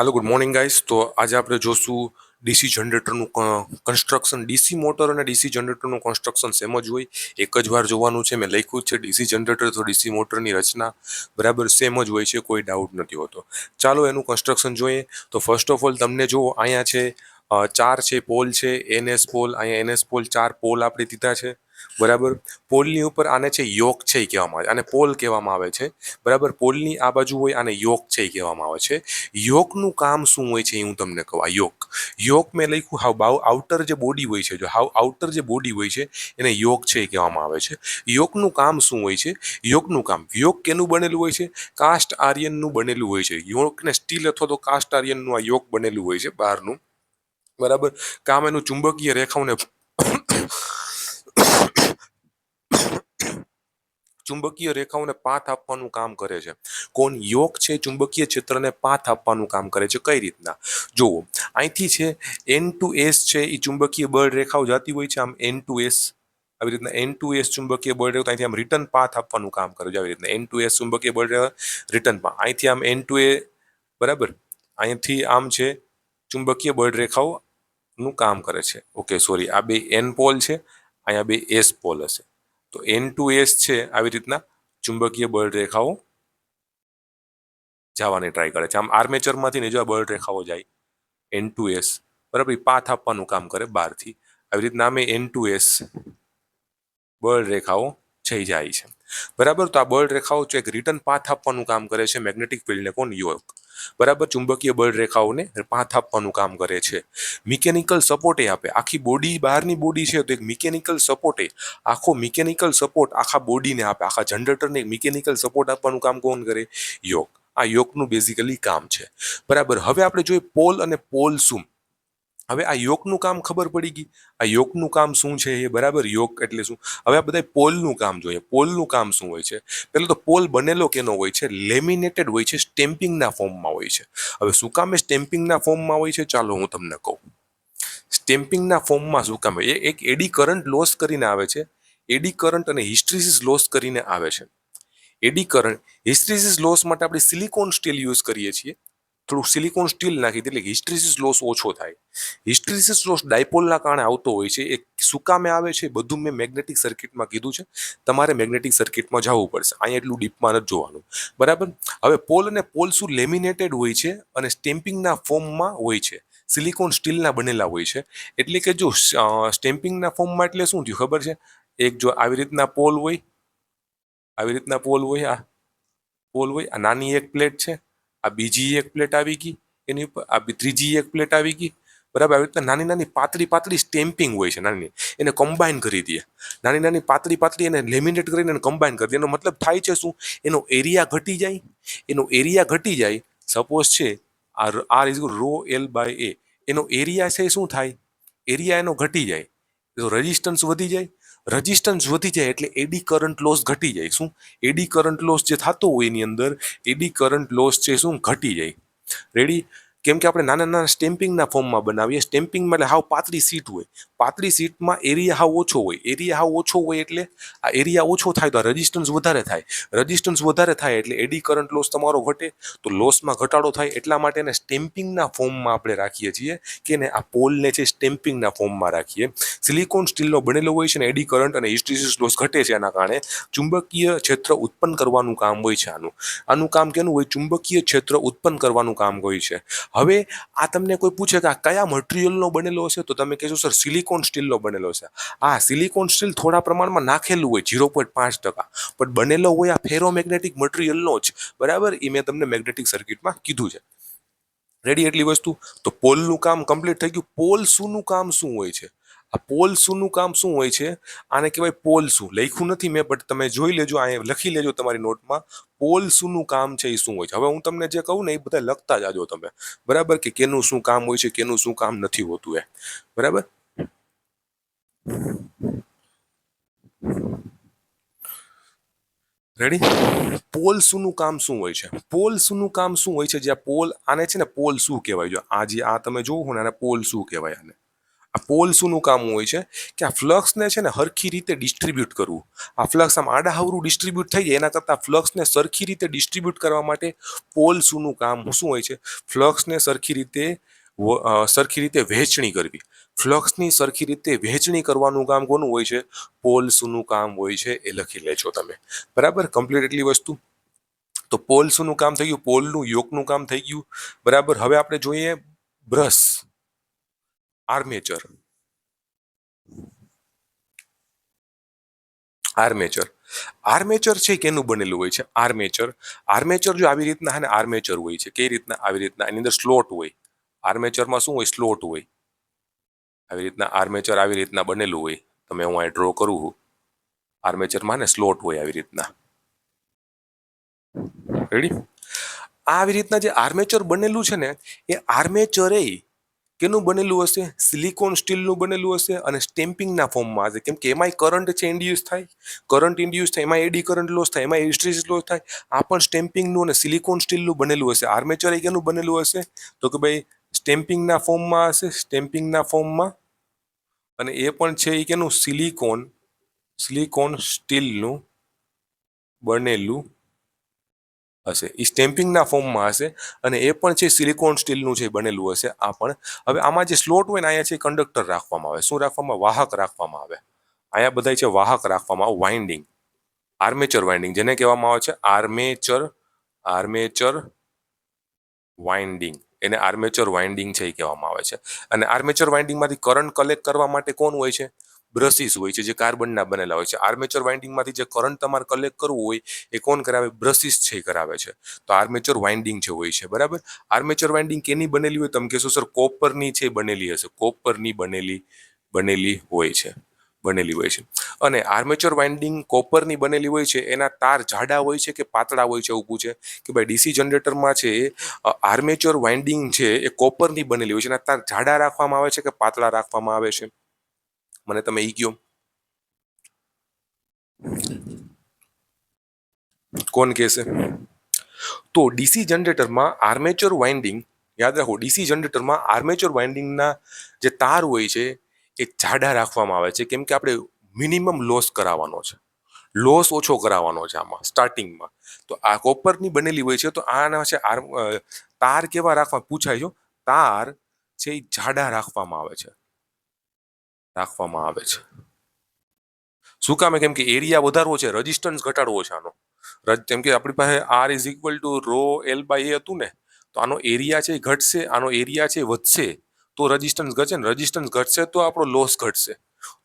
Hello good morning guys. तो आज આપણે જોશું ડીસી જનરેટરનું કન્સ્ટ્રક્શન। ડીસી મોટર અને ડીસી જનરેટરનું કન્સ્ટ્રક્શન સેમ જ હોય, એક જ વાર જોવાનું છે। મેં લખ્યું છે ડીસી જનરેટર તો ડીસી મોટરની રચના બરાબર સેમ જ હોય છે, કોઈ ડાઉટ નથી હોતો। ચાલો એનું કન્સ્ટ્રક્શન જોઈએ। તો ફર્સ્ટ ઓફ ઓલ તમને જો અહીંયા છે ચાર છે પોલ છે, એનએસ પોલ, અહીંયા એનએસ પોલ, ચાર પોલ આપણે દીધા છે બરાબર। પોલની ઉપર આને છે યોક છે કહેવામાં આવે, આને પોલ કહેવામાં આવે છે બરાબર। પોલની આ બાજુ હોય આને યોક છે કહેવામાં આવે છે। યોકનું કામ શું હોય છે એ હું તમને કહું। આ યોક મેં લખ્યું હાવ આઉટર જે બોડી હોય છે, જો હાવ આઉટર જે બોડી હોય છે એને યોક છે કહેવામાં આવે છે। યોકનું કામ શું હોય છે? યોકનું કામ, યોક કેનું બનેલું હોય છે? કાસ્ટ આયર્નનું બનેલું હોય છે। યોકને સ્ટીલ અથવા તો કાસ્ટ આયર્નનું આ યોક બનેલું હોય છે બહારનું બરાબર। કામ એનું ચુંબકીય રેખાઓને ચુંબકીય રેખાઓને પાથ આપવાનું કામ કરે છે। કોણ? યોક છે ચુંબકીય ક્ષેત્રને પાથ આપવાનું કામ કરે છે। કઈ રીતના? જુઓ, અહીંથી છે N2S છે એ ચુંબકીય બળ રેખાઓ જતી હોય છે આમ N2S, આવી રીતના N2S ચુંબકીય બળ રેખા અહીંથી આમ રિટર્ન પાથ આપવાનું કામ કરે છે। આવી રીતના N2S ચુંબકીય બળ રેખા રિટર્ન પાથ, અહીંથી આમ N2A બરાબર, અહીંથી આમ છે ચુંબકીય બળ રેખાઓ નું કામ કરે છે। ઓકે સોરી, આ બે N પોલ છે, અહીંયા બે S પોલ હશે। તો N2S છે આવી રીતના ચુંબકીય બળ રેખાઓ જવાની ટ્રાય કરે છે। આમ આર્મેચરમાંથી ને જો આ બળ રેખાઓ જાય N2S બરાબર, પાથ આપવાનું કામ કરે બહારથી, આવી રીતના અમે N2S બળ રેખાઓ જઈ જાય છે બરાબર। તો આ બળ રેખાઓ એક રિટર્ન પાથ આપવાનું કામ કરે છે મેગ્નેટિક ફિલ્ડને, કોણ? યોક બરાબર, ચુંબકીય બળ રેખાઓને પાથ આપવાનું કામ કરે છે। મિકેનિકલ સપોર્ટ આપે, આખી બોડી બહારની બોડી છે તો એક મિકેનિકલ સપોર્ટ આખો મિકેનિકલ સપોર્ટ આખા બોડીને આપે, આખા જનરેટરને એક મિકેનિકલ સપોર્ટ આપવાનું કામ કોણ કરે? યોક। આ યોકનું બેઝિકલી કામ છે બરાબર। હવે આપણે જોઈએ પોલ અને પોલ શું। હવે આ યોકનું કામ ખબર પડી ગઈ, આ યોકનું કામ શું છે એ બરાબર, યોક એટલે શું। હવે આ બધા પોલનું કામ જોઈએ। પોલનું કામ શું હોય છે? પેલો તો પોલ બનેલો કેનો હોય છે? લેમિનેટેડ હોય છે, સ્ટેમ્પિંગના ફોર્મમાં હોય છે। હવે શું કામ એ સ્ટેમ્પિંગના ફોર્મમાં હોય છે? ચાલો હું તમને કહું। સ્ટેમ્પિંગના ફોર્મમાં શું કામ? એક એડી કરંટ લોસ કરીને આવે છે, એડી કરંટ અને હિસ્ટ્રીસિસ લોસ કરીને આવે છે। એડી કરંટ હિસ્ટ્રીસિસ લોસ માટે આપણે સિલિકોન સ્ટીલ યુઝ કરીએ છીએ, થોડું સિલિકોન સ્ટીલ નાખી એટલે હિસ્ટ્રીસિસ લોસ ઓછો થાય। હિસ્ટ્રીસિસ લોસ ડાયપોલના કારણે આવતો હોય છે। એ શું કામે આવે છે બધું મેં મેગ્નેટિક સર્કિટમાં કીધું છે, તમારે મેગ્નેટિક સર્કિટમાં જવું પડશે, અહીંયા એટલું ડીપમાં નથી જોવાનું બરાબર। હવે પોલ અને પોલ શું લેમિનેટેડ હોય છે અને સ્ટેમ્પિંગના ફોર્મમાં હોય છે, સિલિકોન સ્ટીલના બનેલા હોય છે। એટલે કે જો સ્ટેમ્પિંગના ફોર્મમાં એટલે શું થયું ખબર છે? એક જો આવી રીતના પોલ હોય, આવી રીતના પોલ હોય, આ પોલ હોય, આ નાની એક પ્લેટ છે, આ બીજી એક પ્લેટ આવી ગઈ એની ઉપર, આ ત્રીજી એક પ્લેટ આવી ગઈ બરાબર। આવી રીતના નાની નાની પાતળી પાતળી સ્ટેમ્પિંગ હોય છે, નાની એને કમ્બાઈન કરી દે, નાની નાની પાતળી પાતળી એને લેમિનેટ કરીને કમ્બાઈન કરી દે। એનો મતલબ થાય છે શું? એનો એરિયા ઘટી જાય, એનો એરિયા ઘટી જાય। સપોઝ છે R is rho L by A, એનો એરિયા છે શું થાય? એરિયા એનો ઘટી જાય તો રેઝિસ્ટન્સ વધી જાય, રેઝિસ્ટન્સ વધી જાય એટલે એડી કરંટ લોસ ઘટી જાય। શું? એડી કરંટ લોસ જે થતો હોય એની અંદર એડી કરંટ લોસ છે શું? ઘટી જાય। રેડી? કેમ કે આપણે નાના નાના સ્ટેમ્પિંગના ફોર્મમાં બનાવીએ, સ્ટેમ્પિંગમાં એટલે હાવ પાતળી સીટ હોય, પાતળી સીટમાં એરિયા હાવ ઓછો હોય, એરિયા હાવ ઓછો હોય એટલે આ એરિયા ઓછો થાય તો આ રેઝિસ્ટન્સ વધારે થાય, રેઝિસ્ટન્સ વધારે થાય એટલે એડી કરંટ લોસ તમારો ઘટે, તો લોસમાં ઘટાડો થાય। એટલા માટે એને સ્ટેમ્પિંગના ફોર્મમાં આપણે રાખીએ છીએ કે ને આ પોલને છે સ્ટેમ્પિંગના ફોર્મમાં રાખીએ। સિલિકોન સ્ટીલનો બનેલો હોય છે ને એડી કરંટ અને હિસ્ટ્રીસિસ લોસ ઘટે છે, એના કારણે ચુંબકીય ક્ષેત્ર ઉત્પન્ન કરવાનું કામ હોય છે। આનું કામ કેનું હોય? ચુંબકીય ક્ષેત્ર ઉત્પન્ન કરવાનું કામ હોય છે। હવે આ તમને કોઈ પૂછે કે આ કયા મટીરિયલનો બનેલો છે તો તમે કહેશો સર સિલિકોન સ્ટીલનો બનેલો છે। આ સિલિકોન સ્ટીલ થોડા પ્રમાણમાં નાખેલું હોય 0.5%, પણ બનેલો હોય આ ફેરોમેગ્નેટિક મટીરિયલનો જ બરાબર। એ મેં તમને મેગ્નેટિક સર્કિટમાં કીધું છે। રેડી એટલી વસ્તુ? તો પોલનું કામ કમ્પ્લીટ થઈ ગયું। પોલ શુંનું કામ શું હોય છે? આ પોલ શુંનું કામ શું હોય છે? આને કહેવાય પોલ શું, લખ્યું નથી મેં બટ તમે જોઈ લેજો, અહીંયા લખી લેજો તમારી નોટમાં, પોલ શુંનું કામ છે એ શું હોય છે। હવે હું તમને જે કહું ને એ બધા લખતા જાજો તમે બરાબર, કે કેનું શું કામ હોય છે, કેનું શું કામ નથી હોતું એ બરાબર। રેડી? પોલ શુંનું કામ શું હોય છે? પોલ શુંનું કામ શું હોય છે? જ્યાં પોલ, આને છે ને પોલ શું કહેવાય? જો આ જે આ તમે જોવો ને આને પોલ શું કહેવાય? આને આ પોલ શુંનું કામ હોય છે કે આ ફ્લક્સને છે ને સરખી રીતે ડિસ્ટ્રીબ્યુટ કરવું. આ ફ્લક્સ આમ આડાહવરું ડિસ્ટ્રીબ્યુટ થઈ જાય એના કરતાં ફ્લક્સને સરખી રીતે ડિસ્ટ્રીબ્યુટ કરવા માટે પોલ શુંનું કામ શું હોય છે? ફ્લક્સને સરખી રીતે વહેંચણી કરવી. ફ્લક્સની સરખી રીતે વહેંચણી કરવાનું કામ કોનું હોય છે? પોલ શુંનું કામ હોય છે. એ લખી લેજો તમે. બરાબર, કમ્પ્લીટ એટલી વસ્તુ. તો પોલ શુંનું કામ થઈ ગયું, પોલનું યોકનું કામ થઈ ગયું. બરાબર, હવે આપણે જોઈએ બ્રશ, આર્મેચર. આર્મેચર છે કેનું બનેલું હોય છે? આર્મેચર જો આવી રીતના હે ને આર્મેચર હોય છે. કઈ રીતના? આવી રીતના એની અંદર સ્લોટ હોય. આર્મેચરમાં શું હોય? સ્લોટ હોય. આવી રીતના આર્મેચર આવી રીતના બનેલું હોય. તમે હું અહીં ડ્રો કરું છું. આર્મેચરમાં ને સ્લોટ હોય આવી રીતના. રેડી? આવી રીતના જે આર્મેચર બનેલું છે ને એ આર્મેચર કેનું બનેલું હશે? સિલિકોન સ્ટીલનું બનેલું હશે અને સ્ટેમ્પિંગના ફોર્મમાં હશે. કેમ કે એમાંય કરંટ છે ઇન્ડ્યુસ થાય. એમાં એડી કરંટ લોસ થાય, એમાં હિસ્ટ્રેસિસ લોસ થાય. આ પણ સ્ટેમ્પિંગનું અને સિલિકોન સ્ટીલનું બનેલું હશે. આર્મેચર કેનું બનેલું હશે? તો કે ભાઈ સ્ટેમ્પિંગના ફોર્મમાં હશે. સ્ટેમ્પિંગના ફોર્મમાં. અને એ પણ છે એ કેનું? સિલિકોન સ્ટીલનું બનેલું હશે. એ સ્ટેમ્પિંગના ફોર્મમાં હશે અને એ પણ છે સિલિકોન સ્ટીલનું છે બનેલું હશે. આ પણ હવે આમાં જે સ્લોટ હોય ને અહીંયા છે કંડક્ટર રાખવામાં આવે. શું રાખવામાં? વાહક રાખવામાં આવે. અહીંયા બધા છે વાહક રાખવામાં આવે. વાઇન્ડિંગ, આર્મેચર વાઇન્ડિંગ જેને કહેવામાં આવે છે આર્મેચર વાઇન્ડિંગ. એને આર્મેચર વાઇન્ડિંગ છે એ કહેવામાં આવે છે. અને આર્મેચર વાઇન્ડિંગમાંથી કરંટ કલેક્ટ કરવા માટે કોણ હોય છે? બ્રશિસ હોય છે જે કાર્બનના બનેલા હોય છે. આર્મેચર વાઇન્ડિંગમાંથી જે કરંટ તમારે કલેક્ટ કરવું હોય એ કોણ કરાવે? બ્રશિસ છે એ કરાવે છે. તો આર્મેચર વાઇન્ડિંગ જે હોય છે. બરાબર, આર્મેચર વાઇન્ડિંગ કેની બનેલી હોય? તમે કહેશો સર કોપરની છે બનેલી હશે. કોપરની બનેલી હોય છે. અને આર્મેચર વાઇન્ડિંગ કોપરની બનેલી હોય છે. એના તાર જાડા હોય છે કે પાતળા હોય છે એવું પૂછે કે ભાઈ ડીસી જનરેટરમાં છે આર્મેચર વાઇન્ડિંગ છે એ કોપરની બનેલી હોય છે. એના તાર જાડા રાખવામાં આવે છે કે પાતળા રાખવામાં આવે છે? મને તમે ઈ કયો, કોણ કહેશે? તો ડીસી જનરેટરમાં આર્મેચર વાઇન્ડિંગ, યાદ રાખો, ડીસી જનરેટરમાં આર્મેચર વાઇન્ડિંગના જે તાર હોય છે એ જાડા રાખવામાં આવે છે. કેમ કે આપણે મિનિમમ લોસ કરાવવાનો છે, લોસ ઓછો કરાવવાનો છે આમાં સ્ટાર્ટિંગમાં. તો આ કોપરની બનેલી હોય છે. તો આના છે તાર કેવા રાખવા પૂછાય છે? તાર છે એ જાડા રાખવામાં આવે છે. શું કામે? કેમ કે એરિયા વધારવો છે, રેઝિસ્ટન્સ ઘટાડવો છે આનો. કેમ કે આપણી પાસે R is equal to rho L by A હતું ને, તો આનો એરિયા છે એ ઘટશે, આનો એરિયા છે વધશે તો રેઝિસ્ટન્સ ઘટશે ને, રેઝિસ્ટન્સ ઘટશે તો આપણો લોસ ઘટશે,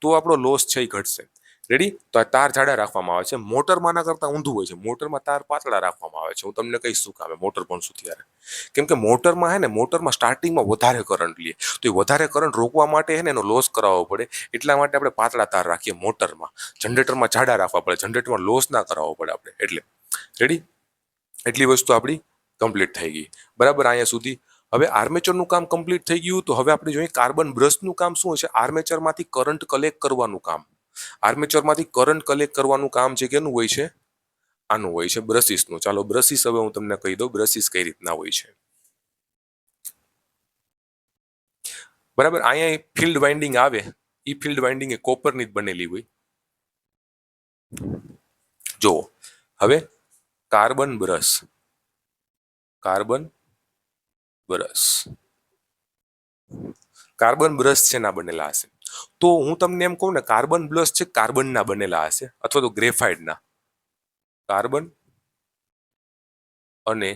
તો આપણો લોસ છે એ ઘટશે. રેડી? તો આ તાર જાડા રાખવામાં આવે છે. મોટરમાં આના કરતાં ઊંધું હોય છે. મોટરમાં તાર પાતળા રાખવામાં આવે છે. હું તમને કહીશ શું કામે મોટર ભણશું ત્યારે. કેમ કે મોટરમાં સ્ટાર્ટિંગમાં વધારે કરંટ લે, તો એ વધારે કરંટ રોકવા માટે હે ને એનો લોસ કરાવવો પડે. એટલા માટે આપણે પાતળા તાર રાખીએ મોટરમાં. જનરેટરમાં જાડા રાખવા પડે, જનરેટરમાં લોસ ના કરાવવો પડે આપણે એટલે. રેડી? એટલી વસ્તુ આપણી કમ્પ્લીટ થઈ ગઈ. બરાબર, અહીંયા સુધી. હવે આર્મેચરનું કામ કમ્પ્લીટ થઈ ગયું. તો હવે આપણે જોઈએ કાર્બન બ્રશનું કામ શું છે? આર્મેચરમાંથી કરંટ કલેક્ટ કરવાનું કામ. આર્મેચરમાંથી કરંટ કલેક્ટ કરવાનું કામ છે કેનું હોય છે? આનું હોય છે બ્રશિસનું. ચાલો બ્રશિસ હવે હું તમને કહી દઉં બ્રશિસ કઈ રીતના હોય છે. બરાબર, અહીંયા ફિલ્ડ વાઇન્ડિંગ આવે, એ ફિલ્ડ વાઇન્ડિંગ એ કોપરની જ બનેલી હોય. જો હવે કાર્બન બ્રશ શેના બનેલા હશે? તો હું તમને એમ કહું ને, કાર્બન બ્રશ છે કાર્બનના બનેલા હશે અથવા તો ગ્રેફાઇટના. કાર્બન અને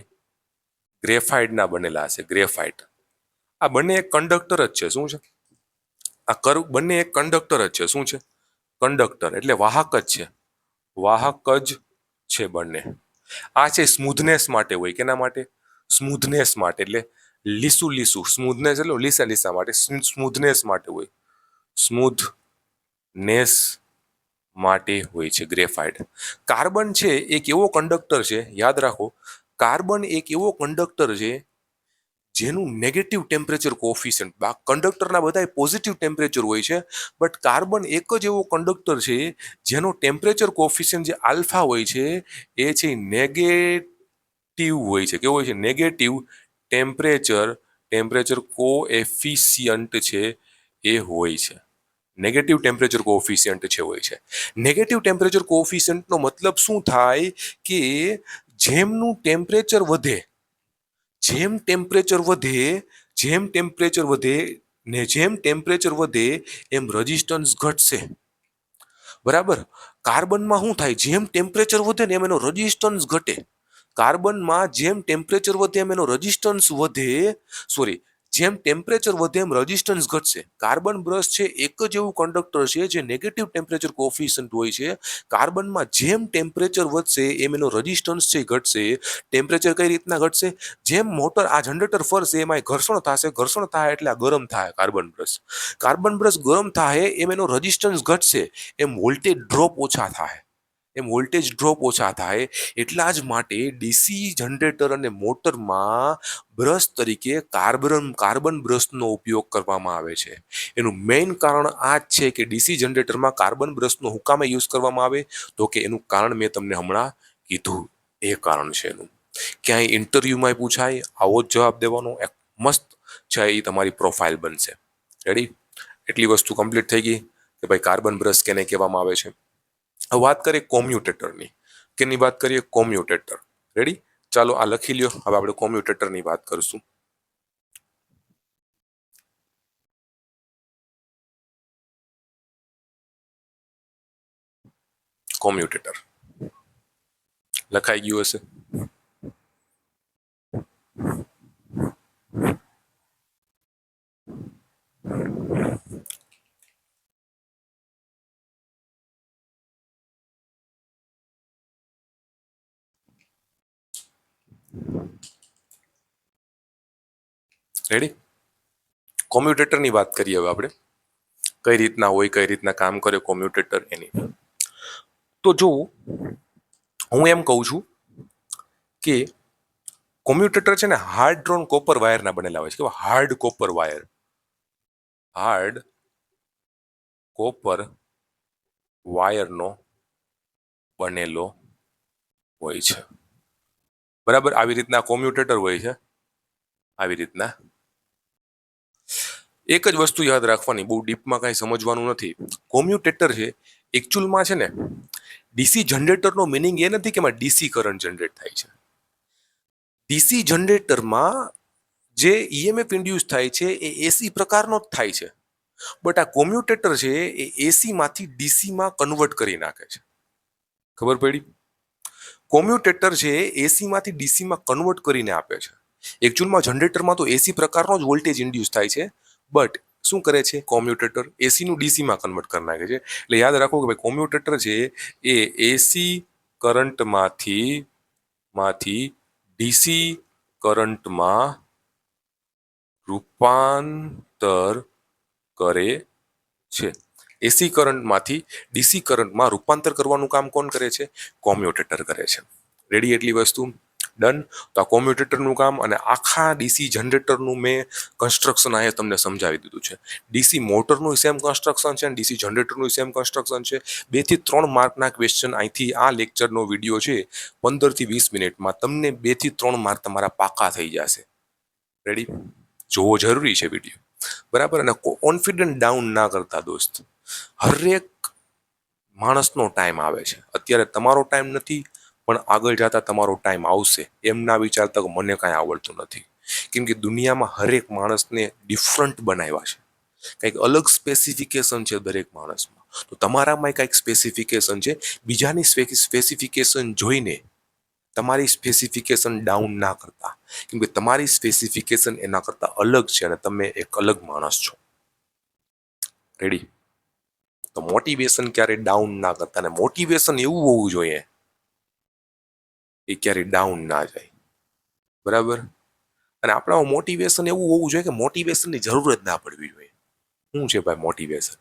ગ્રેફાઇટના બનેલા હશે. ગ્રેફાઇટ આ બંને એક કંડક્ટર જ છે. શું છે? બંને એક કંડક્ટર જ છે. શું છે? કંડક્ટર એટલે વાહક જ છે. બંને. આ છે સ્મૂધનેસ માટે હોય. કેના માટે? સ્મૂધનેસ માટે. એટલે લીસું સ્મૂધનેસ એટલે લીસા માટે, સ્મૂધનેસ માટે હોય. સ્મૂધનેસ માટે હોય છે ગ્રેફાઇટ. કાર્બન છે એક એવો કંડક્ટર છે, યાદ રાખો, કાર્બન એક એવો કંડક્ટર છે જેનું નેગેટિવ ટેમ્પરેચર કોફિશિયન્ટ, કંડક્ટરના બધા પોઝિટિવ ટેમ્પરેચર હોય છે, બટ કાર્બન એક જ એવો કંડક્ટર છે જેનો ટેમ્પરેચર કોફિશિયન્ટ જે આલ્ફા હોય છે એ છે નેગેટિવ હોય છે. કેવું હોય છે? નેગેટિવ ટેમ્પરેચર કોએફિશિયન્ટ છે એ હોય છે નેગેટિવ ટેમ્પરેચર કોએફિશિયન્ટ છે હોય છે નેગેટિવ ટેમ્પરેચર કોએફિશિયન્ટનો મતલબ શું થાય કે જેમનું ટેમ્પરેચર વધે જેમ ટેમ્પરેચર વધે જેમ ટેમ્પરેચર વધે ને જેમ ટેમ્પરેચર વધે એમ રેઝિસ્ટન્સ ઘટશે બરાબર કાર્બનમાં શું થાય જેમ ટેમ્પરેચર વધે ને એમ એનો રેઝિસ્ટન્સ ઘટે કાર્બનમાં જેમ ટેમ્પરેચર વધે એમ એનો રેઝિસ્ટન્સ વધે સોરી જેમ ટેમ્પરેચર વધે એમ રેઝિસ્ટન્સ ઘટશે કાર્બન બ્રશ છે એક જ એવું કંડક્ટર છે જે નેગેટિવ ટેમ્પરેચર કોએફિશિયન્ટ હોય છે કાર્બનમાં જેમ ટેમ્પરેચર વધશે એમ એનો રેઝિસ્ટન્સ છે ઘટશે ટેમ્પરેચર કઈ રીતના ઘટશે જેમ મોટર આ જનરેટર ફરશે એમાં ઘર્ષણ થશે ઘર્ષણ થાય એટલે આ ગરમ થાય કાર્બન બ્રશ ગરમ થાય એમ એનો રેઝિસ્ટન્સ ઘટશે એમ વોલ્ટેજ ડ્રોપ ઓછા થાય એટલા જ માટે ડીસી જનરેટર અને મોટરમાં બ્રશ તરીકે કાર્બન બ્રશનો ઉપયોગ કરવામાં આવે છે એનું મેઇન કારણ આ જ છે કે ડીસી જનરેટરમાં કાર્બન બ્રશનો હુકામે યુઝ કરવામાં આવે તો કે એનું કારણ મેં તમને હમણાં કીધું એ કારણ છે એનું ક્યાંય ઇન્ટરવ્યુમાં પૂછાય આવો જ જવાબ દેવાનો એક મસ્ત છે એ તમારી પ્રોફાઇલ બનશે રેડી એટલી વસ્તુ કમ્પ્લીટ થઈ ગઈ કે ભાઈ કાર્બન બ્રશ કેને કહેવામાં આવે છે હવે વાત કરીએ કોમ્યુટેટરની કેની વાત કરીએ કોમ્યુટેટર રેડી ચાલો આ લખી લ્યો હવે આપણે કોમ્યુટેટરની વાત કરીશું કોમ્યુટેટર લખાઈ ગયું હશે રેડી કોમ્યુટેટરની વાત કરીએ હવે આપણે કઈ રીતના હોય કઈ રીતના કામ કરે કોમ્યુટેટર એની તો જો હું એમ કહું છું કે કોમ્યુટેટર છે ને હાર્ડ ડ્રોન કોપર વાયરના બનેલા હોય છે કે હાર્ડ કોપર વાયરનો બનેલો હોય છે બરાબર આવી રીતના કોમ્યુટેટર હોય છે આવી રીતના એક જ વસ્તુ યાદ રાખવાની બહુ ડીપમાં કાંઈ સમજવાનું નથી કોમ્યુટેટર છે એકચ્યુઅલમાં છે ને ડીસી જનરેટરનો મિનિંગ એ નથી કે એમાં ડીસી કરંટ જનરેટ થાય છે ડીસી જનરેટરમાં જે ઈએમએફ ઇન્ડ્યુસ થાય છે એ એસી પ્રકારનો જ થાય છે બટ આ કોમ્યુટેટર છે એ એસી માંથી ડીસીમાં કન્વર્ટ કરી નાખે છે ખબર પડી કોમ્યુટેટર છે એસી માંથી ડીસીમાં કન્વર્ટ કરીને આપે છે એકચ્યુઅલમાં જનરેટરમાં તો એસી પ્રકારનો જ વોલ્ટેજ ઇન્ડ્યુસ થાય છે બટ શું કરે છે કોમ્યુટેટર એસી નું ડીસીમાં કન્વર્ટ કરી નાખે છે એટલે યાદ રાખો કે ભાઈ કોમ્યુટેટર છે એ એસી કરંટમાંથી ડીસી કરંટમાં રૂપાંતર કરે છે એસી કરંટમાંથી ડીસી કરંટમાં રૂપાંતર કરવાનું કામ કોણ કરે છે કોમ્યુટેટર કરે છે રેડી એટલી વસ્તુ ડન તો આ કોમ્યુટેટરનું કામ અને આખા ડીસી જનરેટરનું મેં કન્સ્ટ્રક્શન અહીંયા તમને સમજાવી દીધું છે ડીસી મોટરનું સેમ કન્સ્ટ્રક્શન છે અને ડીસી જનરેટરનું સેમ કન્સ્ટ્રક્શન છે 2 થી 3 માર્કના ક્વેશ્ચન અહીંથી આ લેક્ચરનો વિડીયો છે 15 થી 20 મિનિટમાં તમને 2 થી 3 માર્ક તમારા પાકા થઈ જશે રેડી જોવો જરૂરી છે વિડીયો બરાબર અને કોન્ફિડન્ટ ડાઉન ના કરતા દોસ્ત હરેક માણસનો ટાઈમ આવે છે અત્યારે તમારો ટાઈમ નથી પણ આગળ જતા તમારો ટાઈમ આવશે એમ ના વિચારતા કે મને કાંઈ આવડતું નથી કેમ કે દુનિયામાં હરેક માણસને ડિફરન્ટ બનાવ્યા છે કંઈક અલગ સ્પેસિફિકેશન છે દરેક માણસમાં તો તમારામાં કંઈક સ્પેસિફિકેશન છે બીજાની સ્પેસિફિકેશન જોઈને તમારી સ્પેસિફિકેશન ડાઉન ના કરતા કેમ કે તમારી સ્પેસિફિકેશન એના કરતા અલગ છે અને તમે એક અલગ માણસ છો રેડી તો મોટિવેશન ક્યારે ડાઉન ના કરતા અને મોટિવેશન એવું હોવું જોઈએ એ ક્યારે ડાઉન ના જાય બરાબર અને આપણા મોટિવેશન એવું હોવું જોઈએ કે મોટિવેશનની જરૂર જ ના પડવી જોઈએ શું છે ભાઈ મોટિવેશન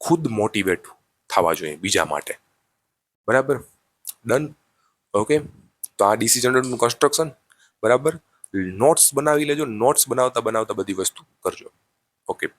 ખુદ મોટિવેટ થવા જોઈએ બીજા માટે બરાબર ડન ઓકે તો આ ડીસી જનરેટરનું કન્સ્ટ્રક્શન બરાબર નોટ્સ બનાવી લેજો નોટ્સ બનાવતા બનાવતા બધી વસ્તુ કરજો ઓકે